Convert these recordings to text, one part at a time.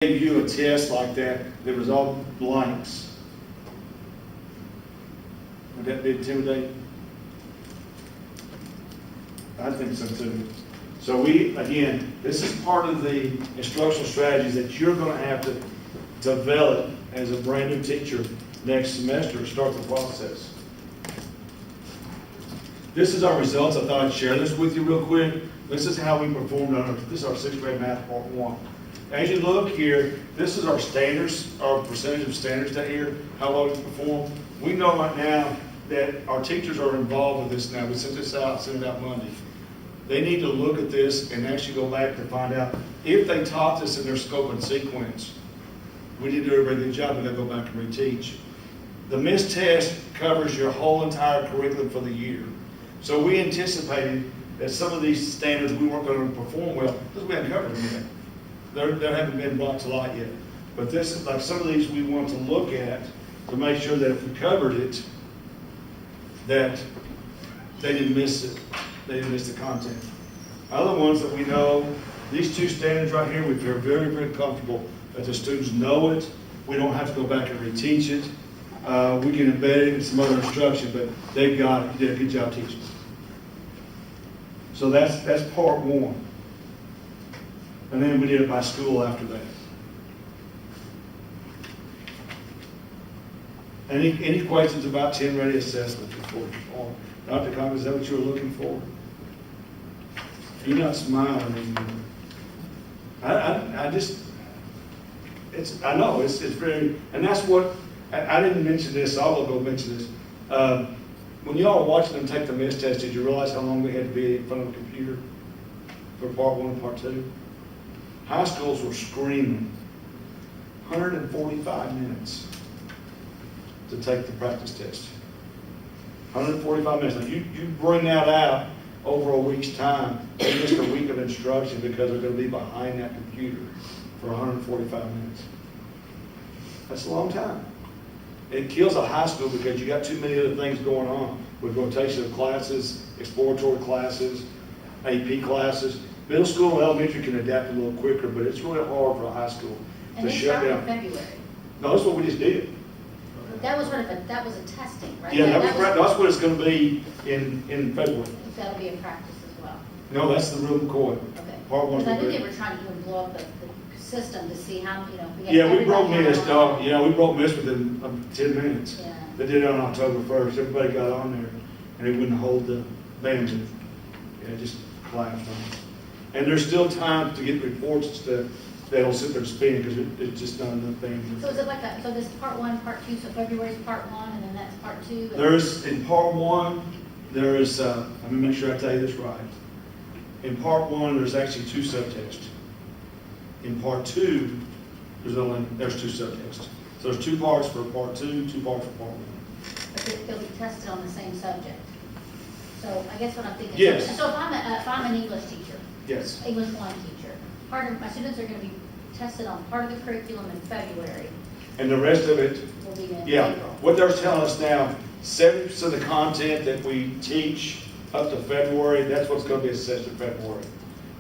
gave you a test like that was all blanks, would that be intimidating? I think so too. So again, this is part of the instructional strategies that you're going to have to develop as a brand new teacher next semester to start the process. This is our results. I thought I'd share this with you real quick. This is how we performed this is our 6th grade math part 1. As you look here, this is our standards, our percentage of standards that here, how well we perform. We know right now that our teachers are involved with this now. We sent this out, sent it out Monday. They need to look at this and actually go back to find out if they taught this in their scope and sequence. We did do a very good job, but they'll go back and reteach. The missed test covers your whole entire curriculum for the year. So we anticipated that some of these standards we weren't going to perform well because we hadn't covered them yet. They haven't been brought to light yet. But this is like some of these we want to look at to make sure that if we covered it, that they didn't miss it. They didn't miss the content. Other ones that we know, these 2 standards right here, we feel very, very comfortable that the students know it. We don't have to go back and reteach it. We can embed it in some other instruction, but they've got it. You did a good job teaching. So that's part 1. And then we did it by school after that. Any questions about 10 ready assessment before you perform? Dr. Cobb, is that what you were looking for? You're not smiling anymore. I know it's very, and that's what, I didn't mention this, so I'll go mention this. When y'all were watching them take the missed test, did you realize how long they had to be in front of a computer for part 1 and part 2? High schools were screaming 145 minutes to take the practice test. 145 minutes. Now you bring that out over a week's time, they missed a week of instruction because they're going to be behind that computer for 145 minutes. That's a long time. It kills a high school because you got too many other things going on with rotation of classes, exploratory classes, AP classes. Middle school and elementary can adapt a little quicker, but it's really hard for a high school to shut down. And they in February. No, that's what we just did. That was a testing, right? Yeah, that's what it's going to be in February. That'll be a practice as well. No, that's the real McCoy. Okay. Part 1. Because I knew they were trying to even blow up the system to see how, We broke missed. We broke missed within 10 minutes. Yeah. They did it on October 1st. Everybody got on there, and they wouldn't hold the bandwidth. Yeah, it just collapsed on us. And there's still time to get reports and stuff that'll sit there spinning because it's just not enough bandwidth. So is it like that? So this part 1, part 2. So February's part 1, and then that's part 2. There's in part 1. There is. Let me make sure I tell you this right. In part 1, there's actually 2 subtests. In part 2, there's 2 subtests. So there's 2 parts for part 2, 2 parts for part 1. But they'll be tested on the same subject. So I guess what I'm thinking. Yes. So if I'm an English teacher. Yes. English 1 teacher. Part of my students are going to be tested on part of the curriculum in February. And the rest of it Will be in Yeah, April. what they're telling us now, 70% of the content that we teach up to February, that's what's going to be assessed in February.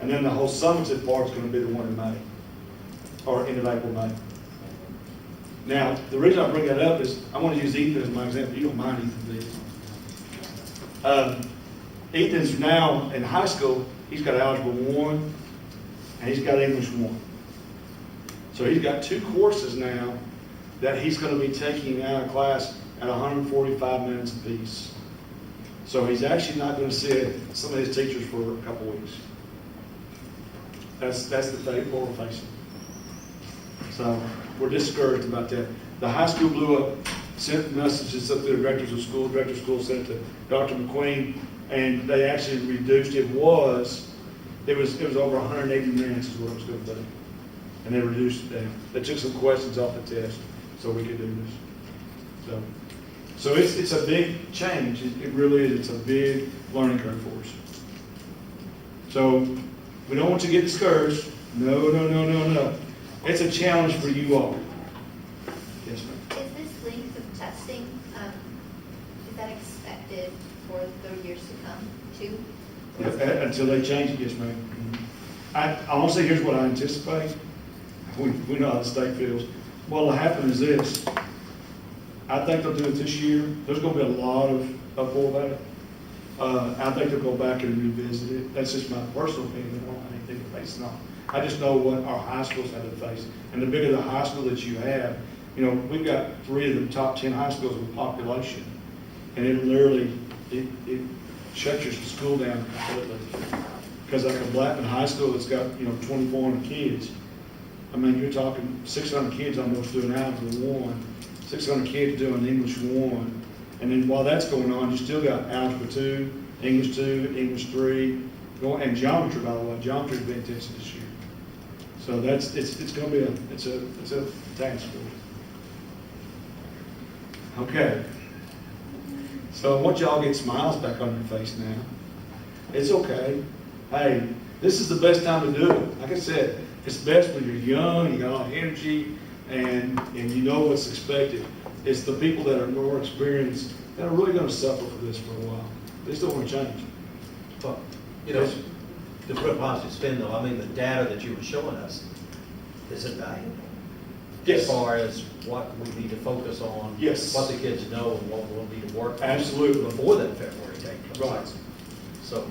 And then the whole summative part is going to be the one in May, or end of April, May. Now, the reason I bring that up is, I want to use Ethan as my example. You don't mind Ethan, do you? Ethan's now in high school, he's got Algebra 1, and he's got English 1. So he's got 2 courses now that he's going to be taking out of class at 145 minutes apiece. So he's actually not going to see some of his teachers for a couple weeks. That's the fate we're facing. So we're discouraged about that. The high school blew up, sent messages up to the directors of school. Director of school sent it to Dr. McQueen, and they actually reduced it. It was over 180 minutes is what it was going to be. And they reduced it down. They took some questions off the test so we could do this. So it's a big change. It really is. It's a big learning curve for us. So we don't want you to get discouraged. No. It's a challenge for you all. Yes, ma'am. Is this length of testing, is that expected for the years to come too? Until they change it, yes, ma'am. I honestly, here's what I anticipate. we know how the state feels. What'll happen is this, I think they'll do it this year. There's gonna be a lot of uproar about it. I think they'll go back and revisit it. That's just my personal opinion. I don't have anything to face it on. I just know what our high schools have to face. And the bigger the high school that you have, you know, we've got 3 of the top 10 high schools with population. And it literally, it shuts your school down completely. Because like a Blackman High School that's got, you know, 2,400 kids. I mean, you're talking 600 kids almost doing Algebra 1, 600 kids doing English 1. And then while that's going on, you still got Algebra 2, English 2, English 3, and geometry, by the way. Geometry's been intensive this year. So that's, it's gonna be it's a task for us. Okay. So I want y'all to get smiles back on your face now. It's okay. Hey, this is the best time to do it. Like I said, it's best when you're young, you got all the energy, and you know what's expected. It's the people that are more experienced that are really gonna suffer for this for a while. They still wanna change. But, you know, to put a positive spin though, I mean, the data that you were showing us, is it valuable? Yes. As far as what we need to focus on. Yes. What the kids know and what we'll need to work on. Absolutely. Before that February date comes. Right. So,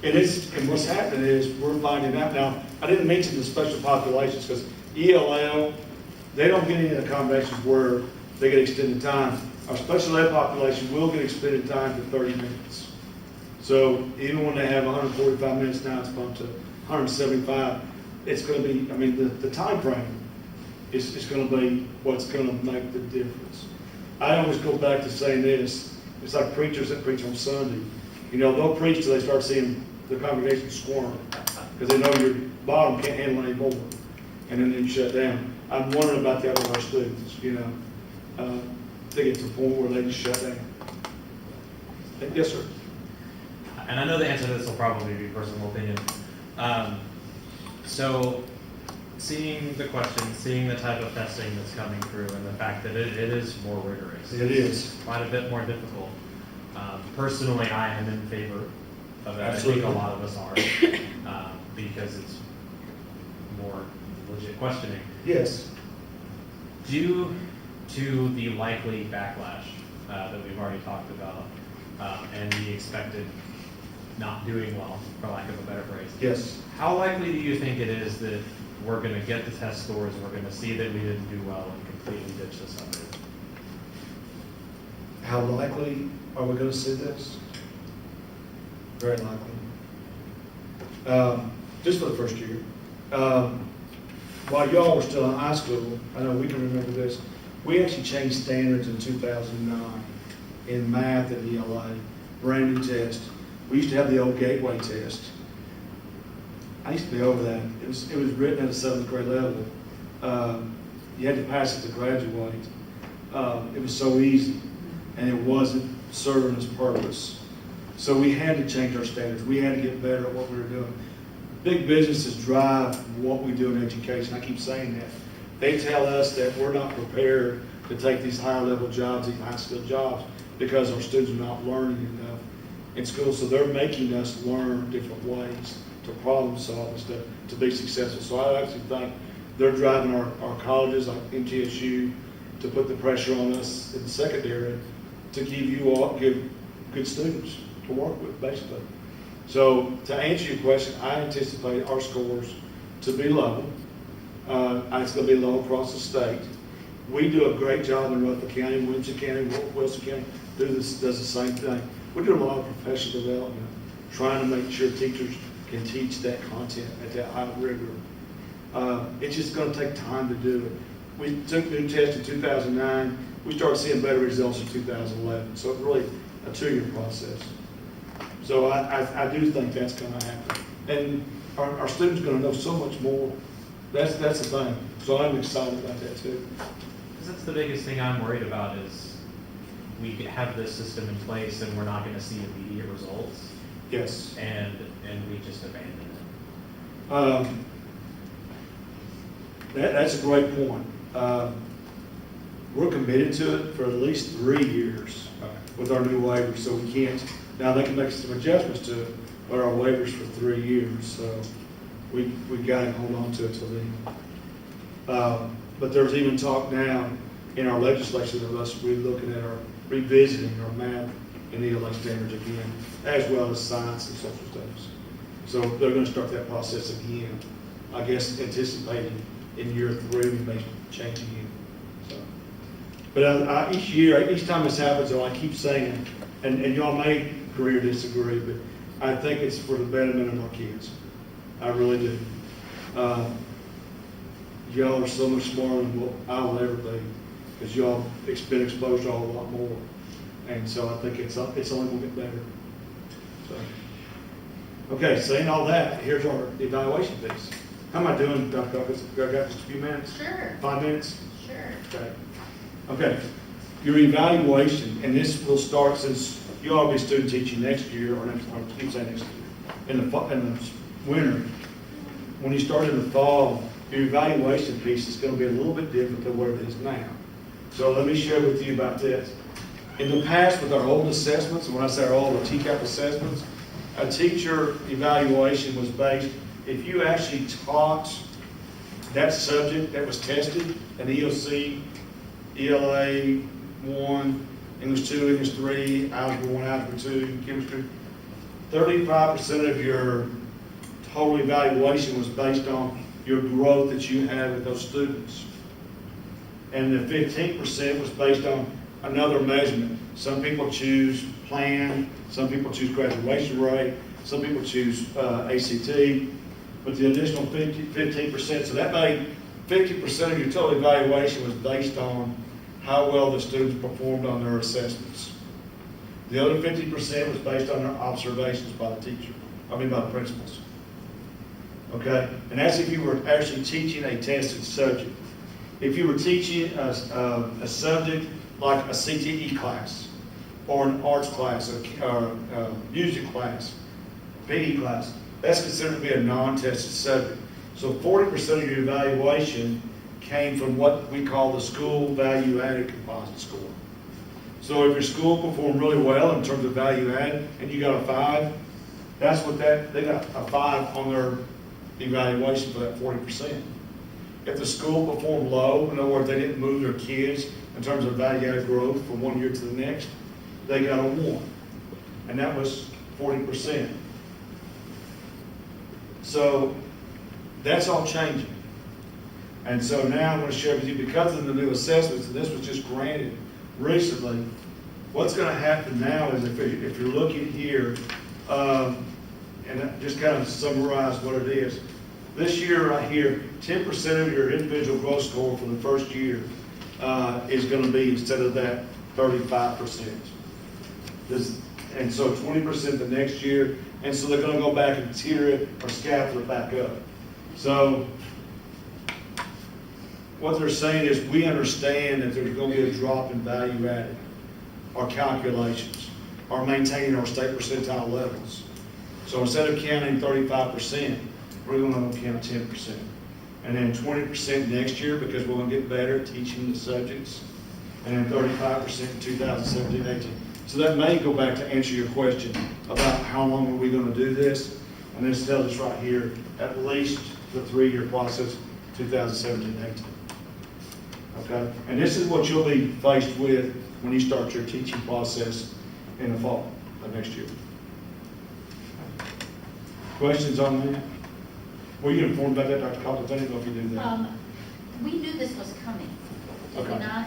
And what's happening is we're finding out now, I didn't mention the special populations because ELL, they don't get any accommodations where they get extended time. Our special ed population will get extended time to 30 minutes. So even when they have 145 minutes now, it's bumped to 175. It's going to be, I mean, the time frame is going to be what's going to make the difference. I always go back to saying this, it's like preachers that preach on Sunday. You know, they'll preach till they start seeing the congregation squirm because they know your bottom can't handle any more. And then they shut down. I'm wondering about that with our students, you know. They get to the point where they just shut down. Yes, sir. And I know the answer to this will probably be personal opinion. So seeing the questions, seeing the type of testing that's coming through and the fact that it is more rigorous. It is. Quite a bit more difficult. Personally, I am in favor of it. Absolutely. I think a lot of us are, because it's more legit questioning. Yes. Due to the likely backlash that we've already talked about, and the expected not doing well, for lack of a better phrase. Yes. How likely do you think it is that we're going to get the test scores, we're going to see that we didn't do well and completely ditch this under? How likely are we going to see this? Very likely. Just for the first year. While y'all were still in high school, I know we can remember this, we actually changed standards in 2009 in math and ELA, brand new test. We used to have the old gateway test. I used to be over that. It was written at a 7th grade level. You had to pass it to graduate. It was so easy, and it wasn't serving its purpose. So we had to change our standards. We had to get better at what we were doing. Big businesses drive what we do in education. I keep saying that. They tell us that we're not prepared to take these higher level jobs, these high skilled jobs, because our students are not learning enough in school. So they're making us learn different ways to problem solve and stuff to be successful. So I actually think they're driving our colleges like MTSU to put the pressure on us in the secondary to give good students to work with, basically. So to answer your question, I anticipate our scores to be low. It's going to be low across the state. We do a great job in Rutherford County, Williamson County, Wilson County does the same thing. We're doing a lot of professional development, trying to make sure teachers can teach that content at that high rigor. It's just going to take time to do it. We took new tests in 2009. We started seeing better results in 2011. So it's really a 2-year process. So I do think that's going to happen. And our students are going to know so much more. That's the thing. So I'm excited about that too. Because that's the biggest thing I'm worried about is we have this system in place and we're not going to see immediate results. Yes. And we just abandon it. That's a great point. We're committed to it for at least 3 years with our new waivers, so we can't. Now they can make some adjustments to it, but our waivers for 3 years, so we got to hold on to it till then. But there's even talk now in our legislation of us relooking at revisiting our math and ELA standards again, as well as science and social studies. So they're gonna start that process again, I guess anticipating in year 3, we may change again, so. But each time this happens, though, I keep saying, and y'all may agree or disagree, but I think it's for the betterment of our kids. I really do. Y'all are so much smarter than what I will ever be, because y'all been exposed to a lot more. And so I think it's only gonna get better. So, okay, saying all that, here's our evaluation piece. How am I doing, Dr. Cockles? I got just a few minutes? Sure, 5 minutes? sure. Okay. Okay, your evaluation, and this will start since you all will be student teaching next year, or next, I keep saying next year, in the winter. When you start in the fall, your evaluation piece is going to be a little bit different than what it is now. So let me share with you about this. In the past, with our old assessments, and when I say our old, our TCAP assessments, a teacher evaluation was based, if you actually taught that subject that was tested, an EOC, ELA 1, English 2, English 3, Algebra 1, Algebra 2, Chemistry, 35% of your total evaluation was based on your growth that you had with those students. And the 15% was based on another measurement. Some people choose plan, some people choose graduation rate, some people choose ACT, but the additional 15%, so that made 50% of your total evaluation was based on how well the students performed on their assessments. The other 50% was based on their observations by the teacher, by the principals. Okay, and that's if you were actually teaching a tested subject. If you were teaching a subject like a CTE class, or an arts class, or a music class, PE class, that's considered to be a non-tested subject. So 40% of your evaluation came from what we call the school value-added composite score. So if your school performed really well in terms of value-added, and you got a 5, that's what they got a 5 on their evaluation for that 40%. If the school performed low, in other words, they didn't move their kids in terms of value-added growth from one year to the next, they got a 1. And that was 40%. So that's all changing. And so now I'm going to share with you, because of the new assessments, and this was just granted recently, what's going to happen now is if you're looking here, and just kind of summarize what it is. This year right here, 10% of your individual growth score for the first year is going to be, instead of that, 35%. And so 20% the next year, and so they're going to go back and tier it or scaffold it back up. So what they're saying is, we understand that there's going to be a drop in value added, our calculations, or maintaining our state percentile levels. So instead of counting 35%, we're going to count 10%. And then 20% next year, because we're going to get better at teaching the subjects. And then 35% in 2017, 18. So that may go back to answer your question about how long are we going to do this. And this tells us right here, at least the 3-year process, 2017, 18. Okay? And this is what you'll be faced with when you start your teaching process in the fall of next year. Questions on that? Were you informed about that, Dr. Coppell? I didn't know if you knew that. We knew this was coming, did we Okay. not?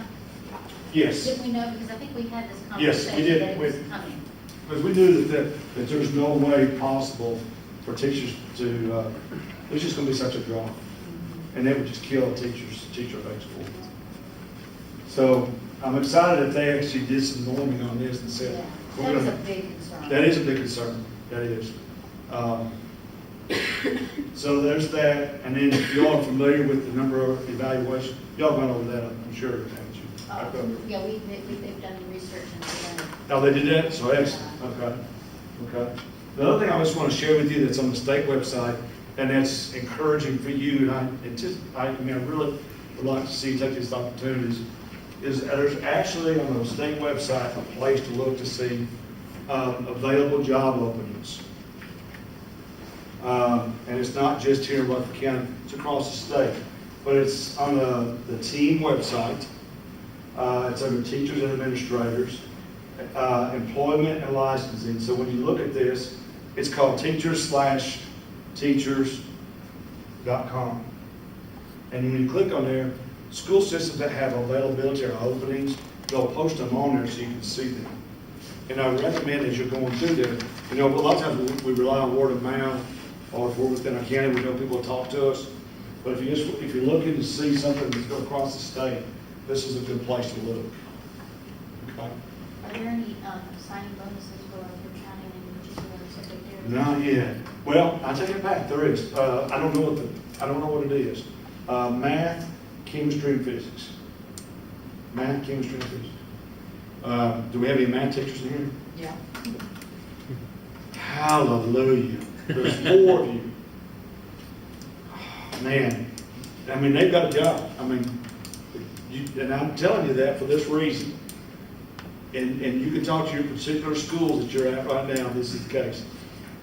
Yes, Did we know, because I think we had this Yes, we conversation did. that it was coming. because we knew that there's no way possible for teachers to, there's just going to be such a drop. And they would just kill a teacher of school. So I'm excited that they actually did some norming on this and said, Yeah, we're that was a gonna- big concern. That is a big concern, that is. So there's that, and then if you all are familiar with the number of evaluations, y'all went over that, I'm sure, haven't you? I've covered it. Yeah, they've done research and they've done. Oh, they did that? So excellent, okay, okay. The other thing I just want to share with you that's on the state website, and that's encouraging for you, and I really would like to see you take these opportunities, is there's actually on the state website a place to look to see available job openings. And it's not just here in Rutherford County, it's across the state. but it's on the team website. It's under teachers and administrators, employment and licensing. So when you look at this, it's called teachers/teachers.com. And when you click on there, school systems that have availability or openings, they'll post them on there so you can see them. And I recommend as you're going through there, a lot of times we rely on word of mouth, or if we're within our county, we know people will talk to us. But if you're looking to see something that's going across the state, this is a good place to look. Okay? Are there any signing bonuses for your county and particular subject areas? Not yet. Well, I take it back. There is. I don't know what it is. Math, chemistry, and physics. Math, chemistry, and physics. Do we have any math teachers in here? Yeah. Hallelujah. There's 4 of you. Man, I mean, they've got a job. I mean, and I'm telling you that for this reason. And you can talk to your particular schools that you're at right now, this is the case.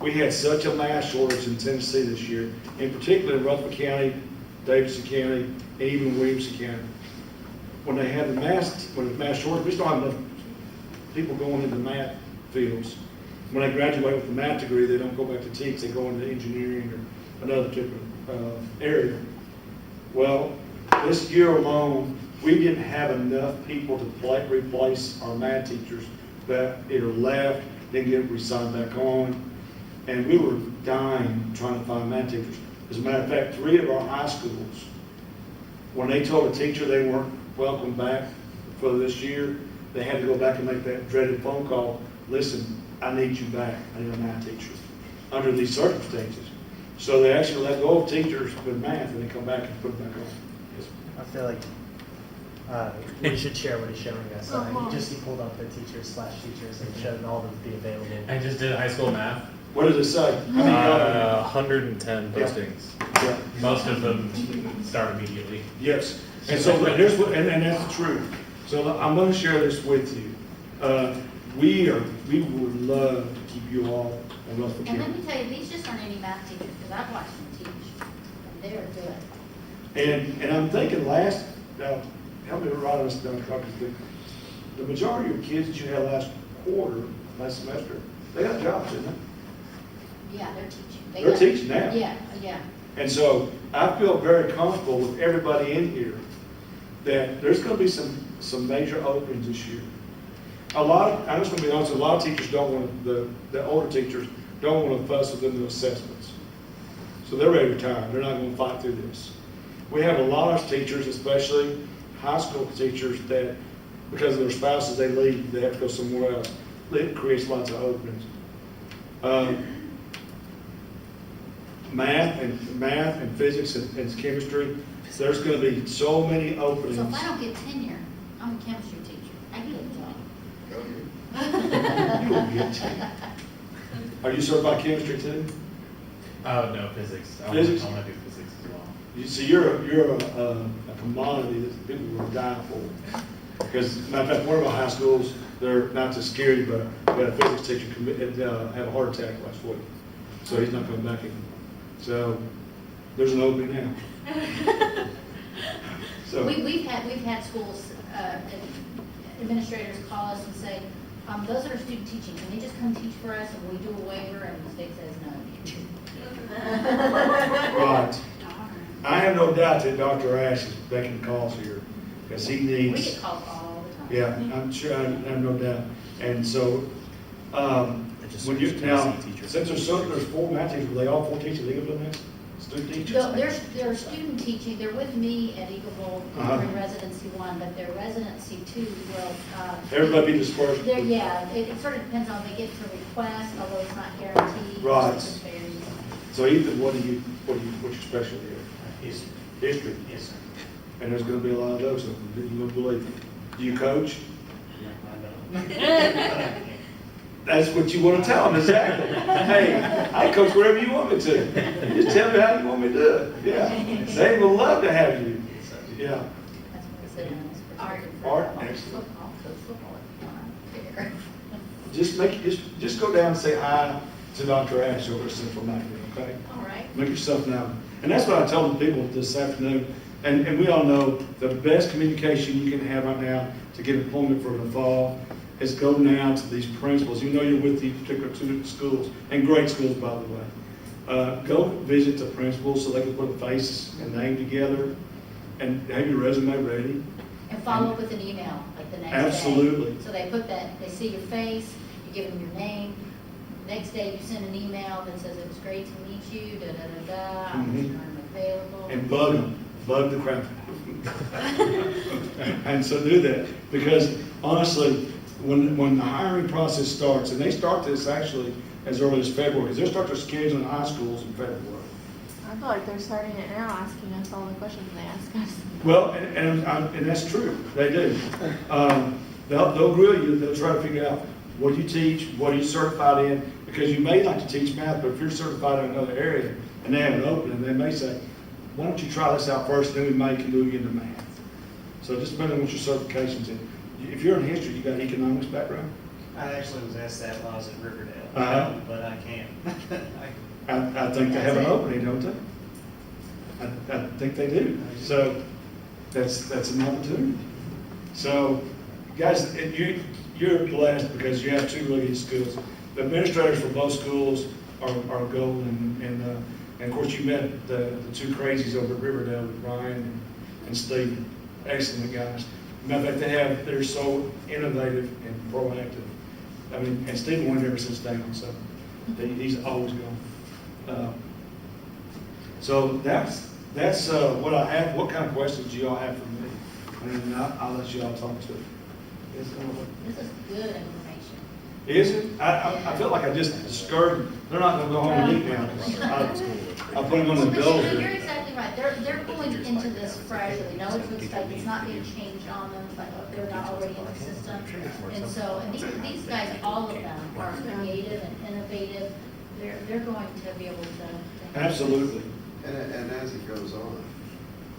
We had such a math shortage in Tennessee this year, in particular in Rutherford County, Davidson County, and even Williamson County. When they had the math shortage, we still have enough people going into math fields. When they graduate with a math degree, they don't go back to teach, they go into engineering or another type of area. Well, this year alone, we didn't have enough people to replace our math teachers that either left, didn't get re-signed back on, and we were dying trying to find math teachers. As a matter of fact, 3 of our high schools, when they told a teacher they weren't welcome back for this year, they had to go back and make that dreaded phone call. Listen, I need you back. I need a math teacher under these circumstances. So they actually let go of teachers with math and they come back and put them back on. I feel like we should share what he's showing us. He pulled up the teachers/teachers and showed all of the available. I just did high school math. What does it say? 110 postings. Yeah. Most of them start immediately. Yes. And so here's what, and that's the truth. So I'm going to share this with you. We would love to keep you all in Rutherford And let County. me tell you, these just aren't any math teachers, because I've watched them teach, and they're good. And I'm thinking now, help me write this down, because the majority of your kids that you had last semester, they got jobs, didn't they? Yeah, they're teaching. They're teaching now. Yeah, yeah. And so I feel very comfortable with everybody in here that there's going to be some major openings this year. I'm just going to be honest, a lot of teachers don't want the older teachers don't want to fuss with them the assessments. So they're ready to retire. They're not going to fight through this. We have a lot of teachers, especially high school teachers, that because of their spouses, they leave, they have to go somewhere else. It creates lots of openings. Math and physics and chemistry, there's going to be so many openings. So if I don't get tenure, I'm a chemistry teacher. I get a job. You won't get tenure. Are you certified chemistry too? Oh, no, physics. I Physics? want to do physics as well. You see, you're a commodity that people will die for. Because, matter of fact, one of our high schools, they're not just scary, but we had a physics teacher have a heart attack last week. So he's not coming back anymore. So there's an opening now. So We've had schools, administrators call us and say, those that are student teaching, can they just come teach for us and we do a waiver, and the state says no. right. I have no doubt that Dr. Ash is making calls here because he We needs. get calls all the time. Yeah, I'm sure. I have no doubt. And so, when you now, since there's 4 math teachers, were they all 4 teachers? They doing this? Student teachers? No, they're student teaching, they're with me at Eagleville during residency 1, but their residency 2 will. Everybody be dispersed. Yeah, it sort of depends on, they get to request, although it's not guaranteed. Right. It just varies. So Ethan, what's your specialty here? History. Yes, sir. And there's going to be a lot of those. You wouldn't believe it. Do you coach? That's what you want to tell them, exactly. Hey, I coach wherever you want me to. You just tell me how you want me to do it. Yeah. They would love to have you. Yeah. That's what it says. Art. Art, excellent. Football, coach football if you want. Just go down and say hi to Dr. Ash over at Central Macklin, okay? All right. Make yourself known. And that's what I told the people this afternoon. And we all know the best communication you can have right now to get employment for the fall is go now to these principals. You know you're with these particular two schools, and great schools, by the way. Go visit the principals so they can put a face and name together and have your resume ready. And follow up with an email, like the next day. Absolutely. So they put that, they see your face, you give them your name. Next day, you send an email that says, it was great to meet you, da-da-da-da, I'm available. And bug the crap out of them. And so do that, because honestly, when the hiring process starts, and they start this actually as early as February, because they'll start their scheduling in high schools in February. I feel like they're starting it now, asking us all the questions they ask us. Well, and that's true, they do. They'll grill you, they'll try to figure out what you teach, what are you certified in, because you may like to teach math, but if you're certified in another area and they have an opening, they may say, why don't you try this out first, then we may can move you into math. So just depending on what your certification's in. If you're in history, you got economics background? I actually was asked that while I was at Riverdale, but I can't. I think they have an opening, don't they? I think they do. So that's an opportunity. So guys, you're blessed because you have two really good schools. The administrators for both schools are golden, and of course you met the two crazies over at Riverdale with Ryan and Steve. Excellent guys. Matter of fact, they're so innovative and proactive. I mean, and Steve won ever since day one, so he's always gone. So that's what I have. What kind of questions do y'all have for me? And I'll let y'all talk to it. This is good information. Is it? I feel like I just discouraged them. They're not gonna go home and eat now. I put them on the bill. You're exactly right. They're going into this fresh. They know what to expect. It's not being changed on them, but they're not already in the system. And these guys, all of them are creative and innovative. They're going to be able to. Absolutely. And as it goes on,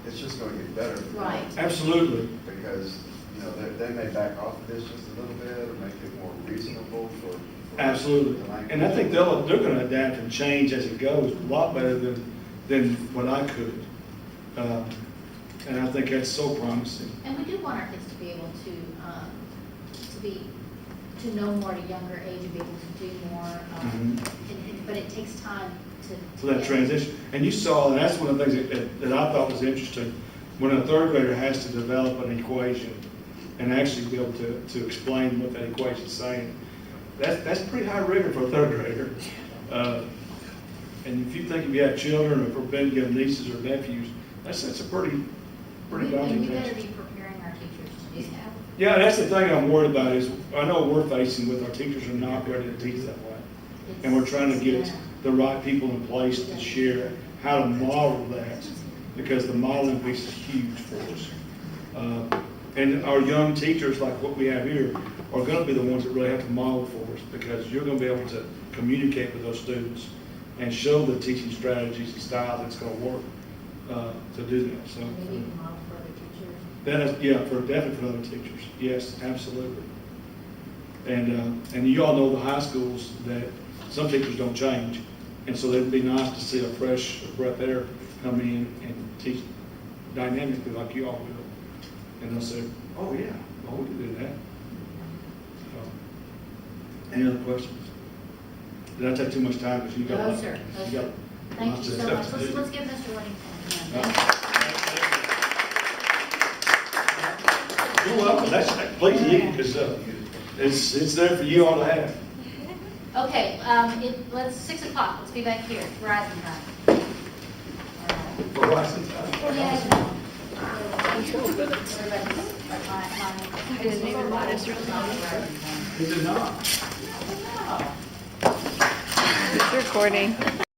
it's just going to get better. Right. Absolutely. Because, you know, they may back off of this just a little bit or make it more reasonable for Absolutely. the language. And I think they're going to adapt and change as it goes a lot better than what I could. And I think that's so promising. And we do want our kids to be able to know more at a younger age and be able to do more. But it takes time to. For that transition. And you saw, and that's one of the things that I thought was interesting, when a third grader has to develop an equation and actually be able to explain what that equation is saying. That's pretty high rigor for a third grader. And if you think if you have children or forbid you have nieces or nephews, that's a pretty And daunting we better task. be preparing our teachers to do that. Yeah, that's the thing I'm worried about is, I know we're facing with our teachers are not ready to teach that way. And we're trying to get the right people in place to share how to model that, because the modeling piece is huge for us. And our young teachers, like what we have here, are going to be the ones that really have to model for us, because you're going to be able to communicate with those students and show the teaching strategies and style that's going to work to do that. So We need to model for other teachers. that is, yeah, definitely for other teachers. Yes, absolutely. And you all know the high schools that some teachers don't change, and so it'd be nice to see a fresh breath of air come in and teach dynamically like you all will. And they'll say, oh yeah, well, we can do that. So, any other questions? Did I take too much time? Because you got. No, sir. No, You sir. got Thank lots you of so stuff much. to do. Let's give Mr. Whittington a hand. Thank you. You're welcome. Please leave, because it's there for you all to have. Okay, let's 6 o'clock. Let's be back here. Rising time. For Rising Time. Yeah. I didn't even notice really. He did not. It's recording.